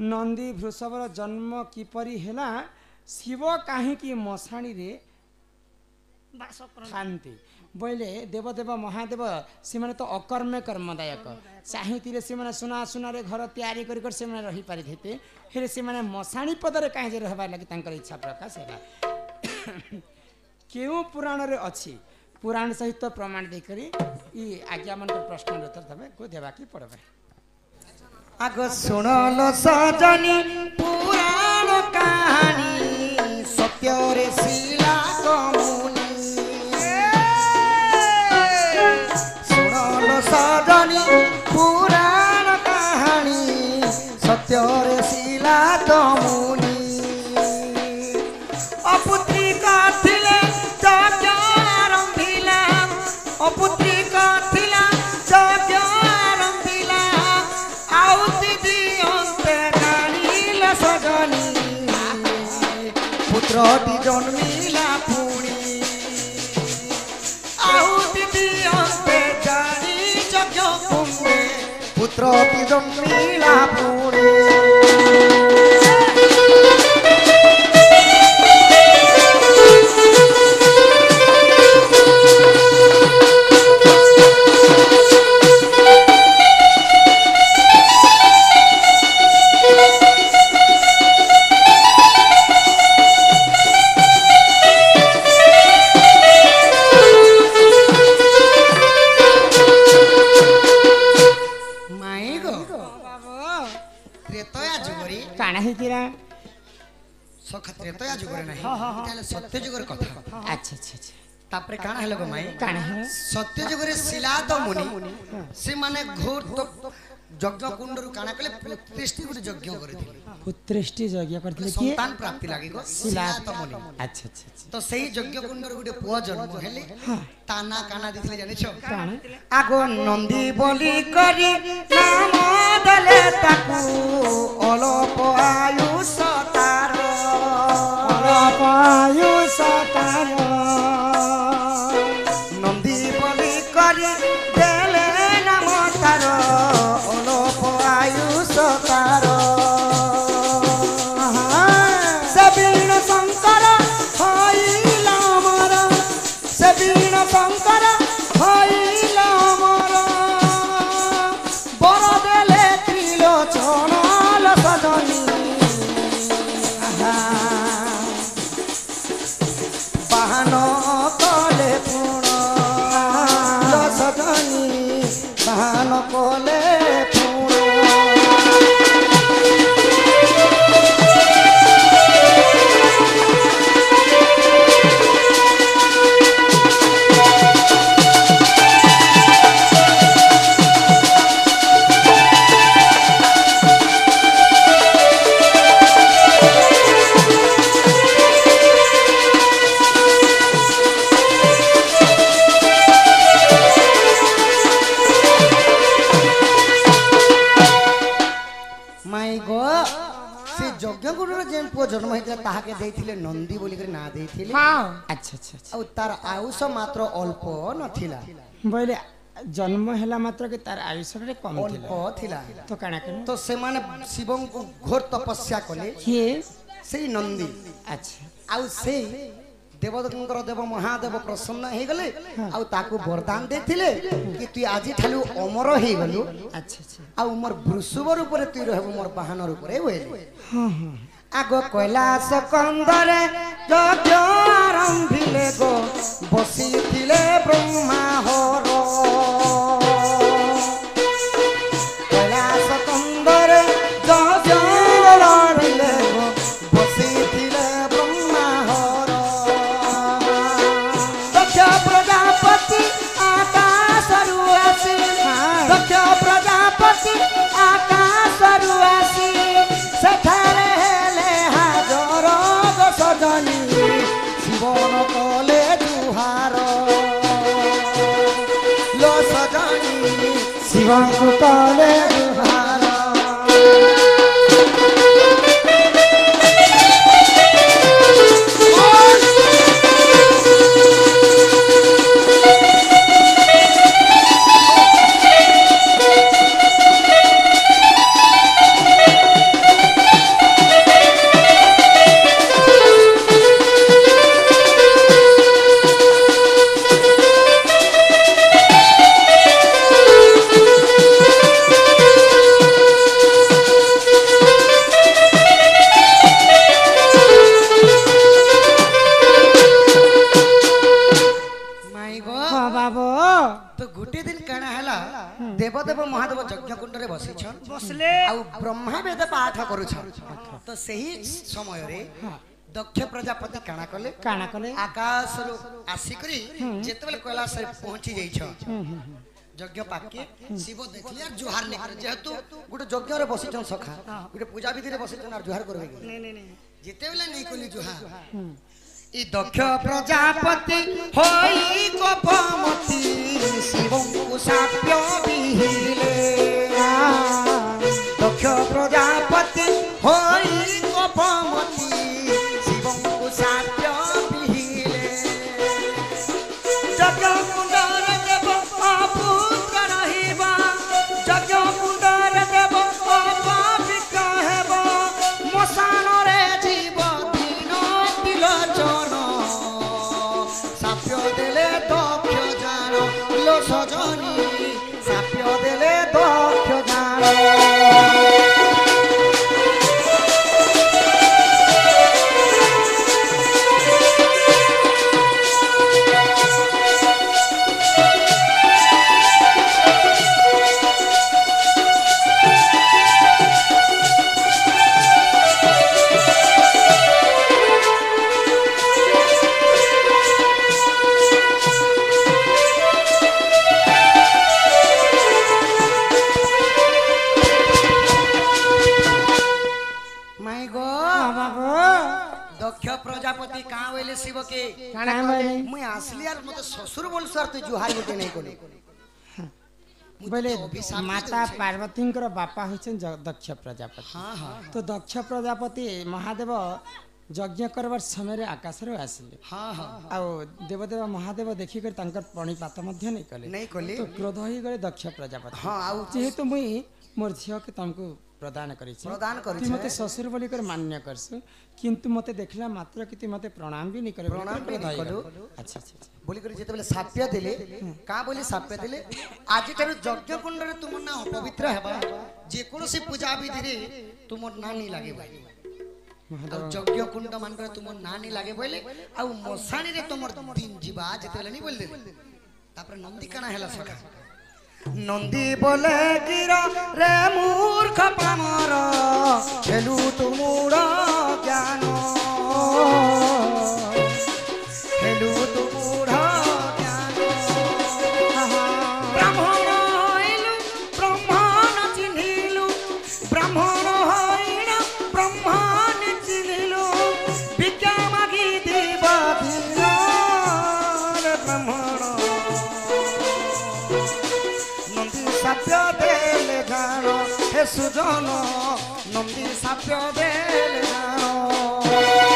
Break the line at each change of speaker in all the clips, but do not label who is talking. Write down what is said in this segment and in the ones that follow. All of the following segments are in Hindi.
नंदी वृषभर जन्म किपरि हेला शिव काहींकि मशाणी रे खाती बोले देवदेव महादेव से माने तो अकर्मे कर्मदायक चाहिए से माने सुना सुना रे घर तैयारी कर से माने रही पारि थे हेले से माने मशाणी पदरे कहीं रहबार लगी तांकर इच्छा प्रकाश है क्यों पुराण रे अच्छी पुराण सहित प्रमाण देकरी ई आज्ञा मन प्रश्न उत्तर देबे को देबा की पड़बे
आग सुनलो सजनी पुराण कहानी सत्य रे शिला कमुनी सुनलो सजनी पुराण कहानी सत्य रे शिला कमुनी अपुत्री काथिले यज्ञ आरंभिला अपुत्री काथिला यज्ञ आरंभिला आउति दियन्ते नानीला सजनी पुत्रटी जन्मिला पुणी आउति दियन्ते जानी यज्ञ कुंडे पुत्रटी जन्मिला पुणी त्रेतया जुगरे नहीं सत्य जुगर कथा
अच्छा अच्छा अच्छा
तापरे काना हेलो गो माई
काना है
सत्य जुगरे शिलाद मुनि से माने घोर तो यज्ञ कुंडरु काना कले पुत्रेष्टि गुटे यज्ञ करथिले
पुत्रेष्टि यज्ञ करथिले की
संतान प्राप्ति लागि गो शिलाद मुनि
अच्छा अच्छा अच्छा
तो सही यज्ञ कुंडरु गुटे पुआ जन्म हेले ताना काना दिथिले जाने छ
काना
आगो नंदी बोली करी नाम दले ताकू अलोप आयुष तारो
आयुष तारो
नंदी बोली करी देले नाम तारो अलोप आयुष तारो सबीण शंकर हईला मोर सबीण शंकर हईला मोर बर देले त्रिलोचन सजनी बाहन कले पुण सजनी बाहन कले पुण जन्म होता ताके देथिले नंदी बोली कर ना देथिले
हां अच्छा अच्छा अच्छा
और तार आयुष मात्र अल्प नथिला
बोले जन्म हैला मात्र के तार आयुष रे कम
अल्प थिला
तो काना के
तो से माने शिवं को घोर तपस्या कले
ये
सेही नंदी
अच्छा
आउ से देवदंकर देव महादेव प्रसन्न हे गले आउ ताकू वरदान देथिले कि तू आजि ठालु अमर हे गलु
अच्छा अच्छा
आउ मोर वृषभ ऊपर तू रहबो मोर वाहन ऊपर होइले
हां हां
आगो कैलाश कंदरे यज्ञ आरंभिले गो बसिथिले ब्रह्मा हर कैलाश कंदरे यज्ञ आरंभिले गो बसिथिले ब्रह्मा हर दक्ष प्रजापति आकाशरु आसी दक्ष प्रजापति आकाशरु आसी सठारे सजनी शिवन कले जुहार लो सजनी शिवन कले जुहार देवदेव महादेव यज्ञ कुंड रे बसिछन
बसले
आ ब्रह्मा वेद पाठ करूछन तो सही समय रे दक्ष प्रजापति काना कले आकाश रो आसी करी जेतेबेले कैलाश रे पहुंची जाई छ यज्ञ पाके शिव देखली और जुहार नहीं करे जेहेतु गुटे यज्ञ रे बसिछन सखा गुटे पूजा विधि रे बसिछन और जुहार करबे
नहीं
जेतेबेले नहीं कली जुहार ई दक्ष प्रजापति होई कोपमती शिवंकु साप्य बिहिले दक्ष प्रजापति होई कोपमती शिवंकु साप्य बिहिले जग कुंडर देव पुत्र रहिबा जग कुंडर देव पापिका हेबो मसान रे जीव दीन तिलोचन साप्य देले दक्ष जान लो सजनी साप्य देले दक्ष जान दक्ष प्रजापति कहाँ बोले शिव के मैं आसली यार मते ससुर बोल सर तू जुहार गोटे नहीं कोनी
बोले माता पार्वती बापा होचन दक्ष प्रजापति
हाँ हाँ
तो दक्ष प्रजापति महादेव यज्ञ करबार समय रे आकाश रे आसिले
हाँ हाँ
आ देवदेव महादेव देखि कर तांकर प्रणिपात मध्य नहीं कले
नहीं कले
तो क्रोध होई गले दक्ष प्रजापति
हाँ आउ
जेहेतु मुई मोर झियो के तुमको प्रदान करी
प्रदान करी
ती मते ससुर बोली कर मान्य करसु किंतु मते देखला मात्र कि ती मते प्रणाम भी नहीं करे
प्रणाम भी नहीं करू।
अच्छा अच्छा
बोली करी जेते बेले साप्य देले का बोली साप्य देले आज तारु यज्ञ कुंड रे तुम ना अपवित्र हेबा जे कोनोसी पूजा विधि रे तुम ना नहीं लागे भाई यज्ञ कुंड मान रे तुम ना नहीं लागे बोले आ मसाणी रे तुम दिन जीवा जेते बेले नहीं बोल दे तापर नंदी काना हैला सखा नंदी बोले गिरा रे मूर्ख पामर हेलु तुमुर ज्ञान हेलु तुमुर ज्ञान ब्राह्मण हइलु ब्रह्मण चिन्हिलु ब्राह्मण हइलु ब्रह्मण चिन्हिलु भिक्षा मागी देवा धीर ब्राह्मण साप्य देले जान हे सुजन नंदी साप्य देले जान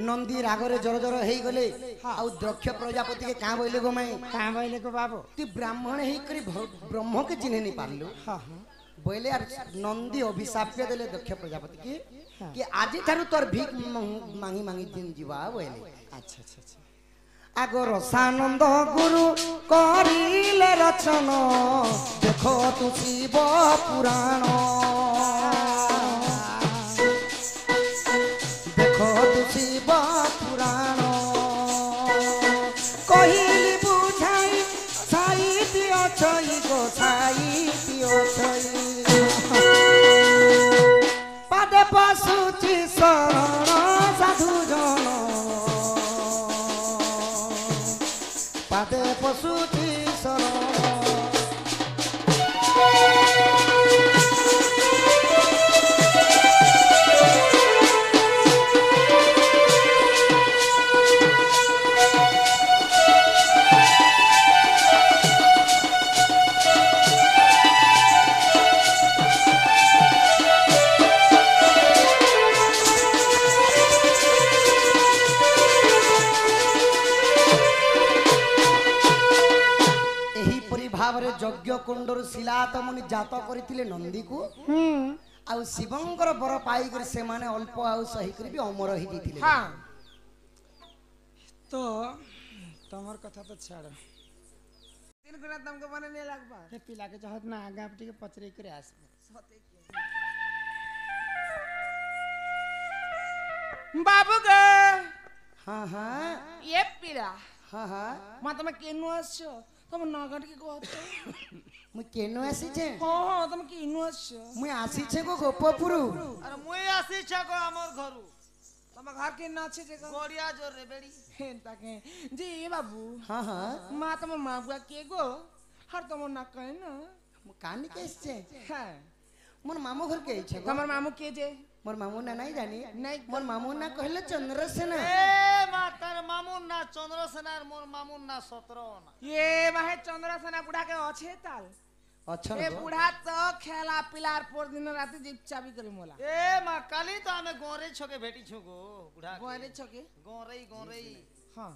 नंदी रागरे जर जर हेई गले आ दक्ष प्रजापति के कहां बोले गो मैं
कहां बोले को बाबू
ती ब्राह्मण हेई करी ब्रह्म के चिन्ह नहीं पारलु
हां
बोले यार नंदी अभिशाप्य देले दक्ष प्रजापति के कि आज थारु तोर भीख मांगी मांगी दिन जीवा बोले
अच्छा अच्छा अच्छा
आगो रसानंद गुरु करिले रचन देखो तू शिव पुराण देखो तू शिव पुराण कहिली बुझाई साहित्य छई गो साहित्य छई पादे पशुची शरण साधु जन पादे पशुची शरण यज्ञ कुंडर शिला तो मुनि जात करथिले नंदी को आउ शिवंकर बर पाई कर से माने अल्प आउ सही कर भी अमर ही दिथिले
हाँ तो तमर कथा तो छाड़
तीन गुना तुमको मने नहीं लगबा
हे पिला के चाहत ना आगा पटी के पचरे करे आस
बाबू ग
हाँ हाँ
ये पीड़ा
हाँ हाँ
मा तुम केनु आछो तुम नगट के कहत
मु केनो आसी छे
हां हां तुम केनु आछो
मु आसी छे को गोपपुरु
अरे मुई आसी छको हमर घरु
तुम घर के न छे जे
गोड़िया जोर रे बेड़ी
हेन ताके जी बाबू
हाँ हाँ
मा तुम माबुआ के गो हर तुम न कहे न
मु कानी केस छे
हां
मोर मामू घर के छे
तमर मामू के जे
मोर मामू ना नहीं जानी
नहीं
मोर मामू ना कहले चंद्रसेना
ए मा तार मामुन ना चंद्रसेना और मोर मामुन ना सतरना
ये माहे चंद्रसेना बुढ़ा के अच्छे ताल
अच्छा
ए बुढ़ा तो खेला पिलार पर दिन रात जीप चाबी करी मोला
ए मा काली तो हमें गोरे छके भेटी छगो बुढ़ा
गोरे छके
गोरे
हां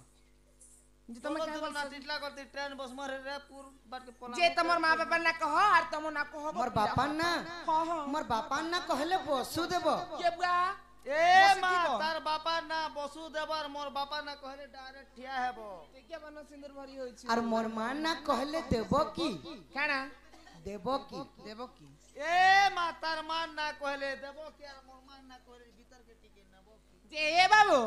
जे
तुम
तुम
तो ना टिटला करती ट्रेन बस मारे रे पूर बाट के पला
जे तमर माँ बाप ना कहो और तुम ना कहो
मोर बापा ना
हां हां
मोर बापा ना कहले बसु देबो
के बुआ
ए मा तार बापा ना बसु देवर मोर बापा ना कहले डायरेक्ट ठिया हेबो
के बनो सिंदूर भरी होई छी
और मोर मां ना कहले देबो की
काना
देबो की
ए मा तार मान ना कहले देबो के और मोर मान ना कहले भीतर के टिके नबो
जे ए बाबू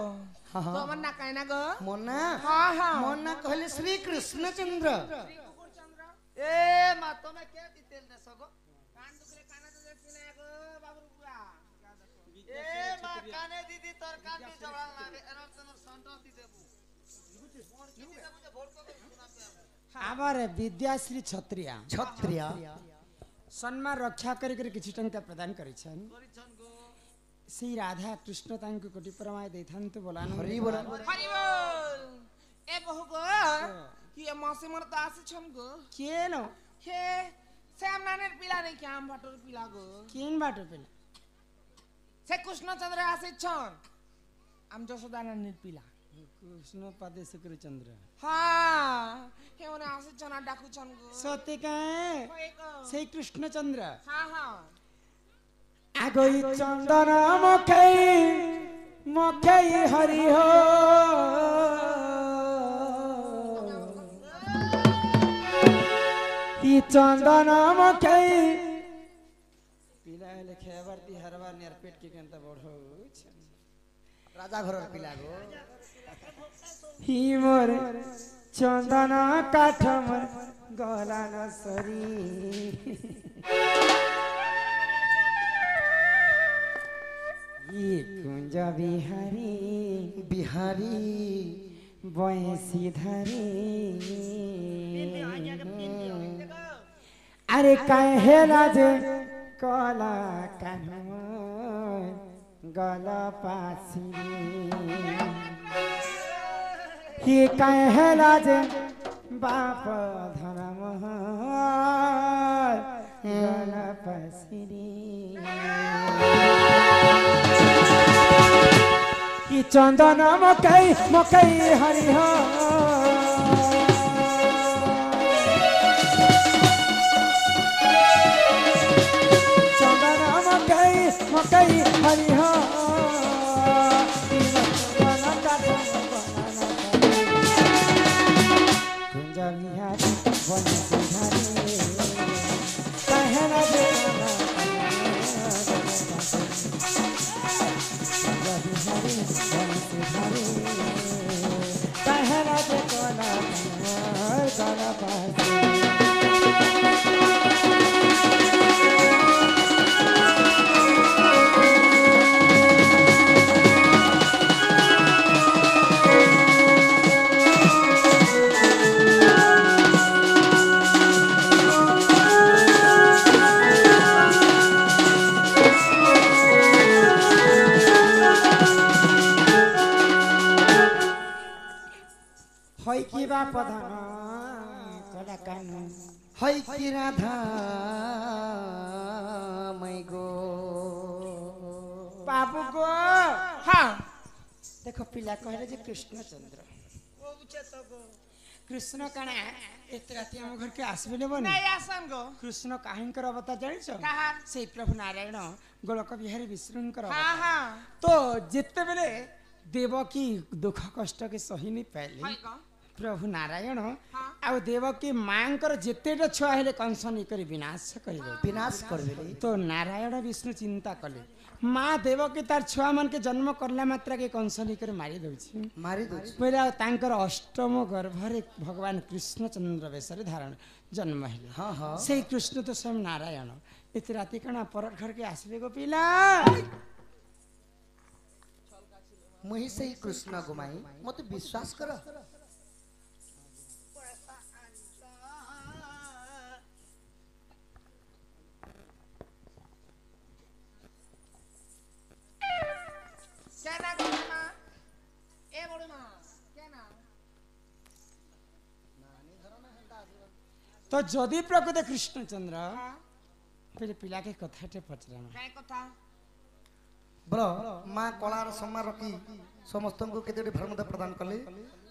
हाँ हाँ
तुम ना कहना गो
मोना
हां हां
मोना कहले श्री कृष्णचंद्र
ए मा तमे के डिटेल दे सगो
कान दुखले काना तो देखी ना गो बाबू बुआ
ए मा काने दीदी तोर कान भी जवड़ा लागे एरर तनर संडो दी देबू
आबर विद्याश्री छत्रिया
क्षत्रिय
सम्मान रक्षा करी करी किछि टंका प्रदान करै छन
परिछन गो
श्री राधा कृष्ण तांको कोटि परमाय दैथन तो बोलान
हरि बोल
हरि बोल ए बहु गो ये मौसी मन तो आसे छम गो
केनो
हे श्याम नानेर पिला नहीं क्या हम भटोर पिला गो
केन बाटो पेला
से कृष्णचंद्र आसे छन हम जसोदा नानेर पिला
कृष्ण पदे शुक्र चंद्र
हाँ हे ओने आसे छन डाकू छन गो
सत्य काए
होए गो
श्री कृष्ण चंद्र
हाँ हाँ
आगोई चंदन मखई हरि हो ई चंदन मखई पिला लेखे बरती हरवा नियर पेट के केनता बढ़ो
राजा घर पिला गो
ही मोर चंदन काठ मोर गला न सरी ये कुंज बिहारी
बिहारी
बंसी धरी अरे कहेला जे कला कान्हा गला पासी ही कहेला जे बाप धर्म गला पासी कि चंदन मकई हरि हो चंदन मकई हरि हो कुंज बिहारी बंसी धरी कहना हई की बाप धन कला कानू
हई की राधा मै गो
बाबू गो
हाँ
देखो पिला कहले जे कृष्णचंद्र
ओ उचे तो गो
कृष्ण काना एते राति हम घर के आसबे नेबो
नहीं आसन गो
कृष्ण काहिंकर अवतार जानिछ
कहा
से प्रभु नारायण गोलक बिहारी विष्णुंकर
हाँ हाँ
तो जिते बेले देवकी दुख कष्ट के सही नहीं पाइले
हाय का
प्रभु नारायण
हाँ।
आ देवकी मांकर जेतेटा छुआ हेले कंस निकरी विनाश करिवे
विनाश कर देले
तो नारायण विष्णु चिंता कले माँ देवकी तार छुआ मन के जन्म करला मात्रा के कंस निकरी मारी दउछि
मारी दोछ
पहला तांकर अष्टम गर्भरे भगवान कृष्ण चंद्र वेशरे धारण जन्म हेले
हाँ हाँ
से कृष्ण तो स्वयं नारायण एते राति कणा पर घर के आसबे गो पिला
मुही से ही कृष्ण गुमाई मते विश्वास कर
क्या ना गो माँ ए बड़ी माँ क्या ना
तो जदि प्रकृत कृष्णचंद्र
हाँ
पहले पिला के कथाटे पचरा
काय कथा
बोलो माँ कलार सम्मान रखी समस्त को केते भरमता प्रदान कले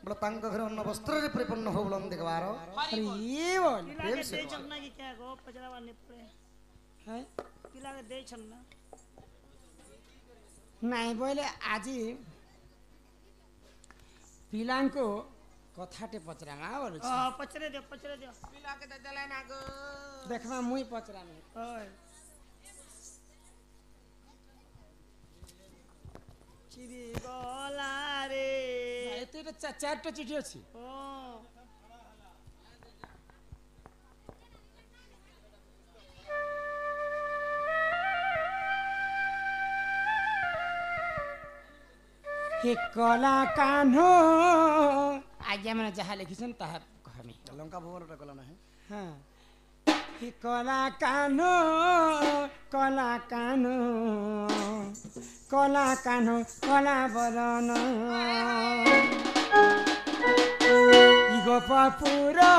बोलो तांग घर अन्न वस्त्र रे परिपूर्ण हो बोलन देखबार
अरे ये बोल
प्रेम से
छन्ना की क्या गो पचरा वाले पड़े
है
पिला के दे छन्ना
नहीं बोले आज पिलांको कथाटे पचरा बोल
पचरे दियो
पिला के दे देले ना गो
देखमा मुई पचरा
ओए चिरी गला रे
एते चारटा चिठी अछि
ओ
हे कला कान्हो आज्ञा मैंने जहाँ लिखिछन ताहा कहमी
लंका भवन रे कला नाही
हाँ हे कला कान्हो कला कान्हो कला बरन गोपापुरा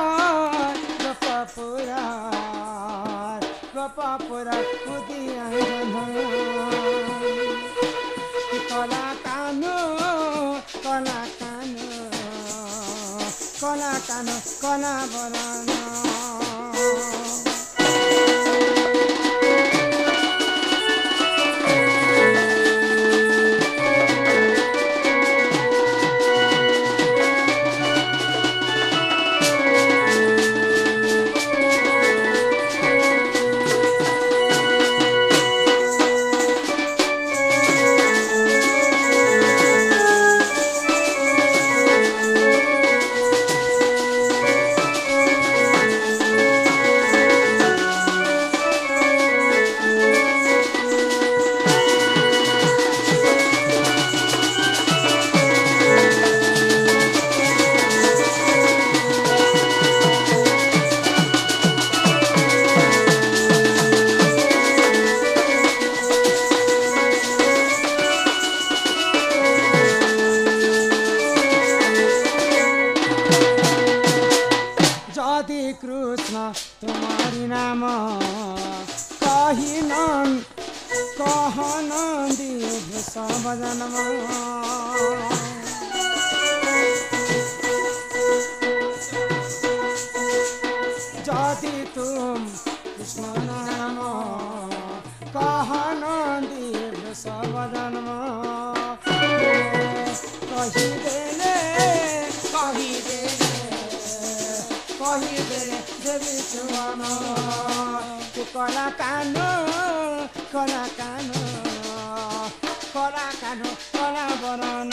उदिया कला कानो कला बरन तुम्हारी नाम कहनंदी सब जन्म जदि तुम कृष्ण नाम कहनंदी सब जन्म कही देवी चुवन तू कला कानो कला बरन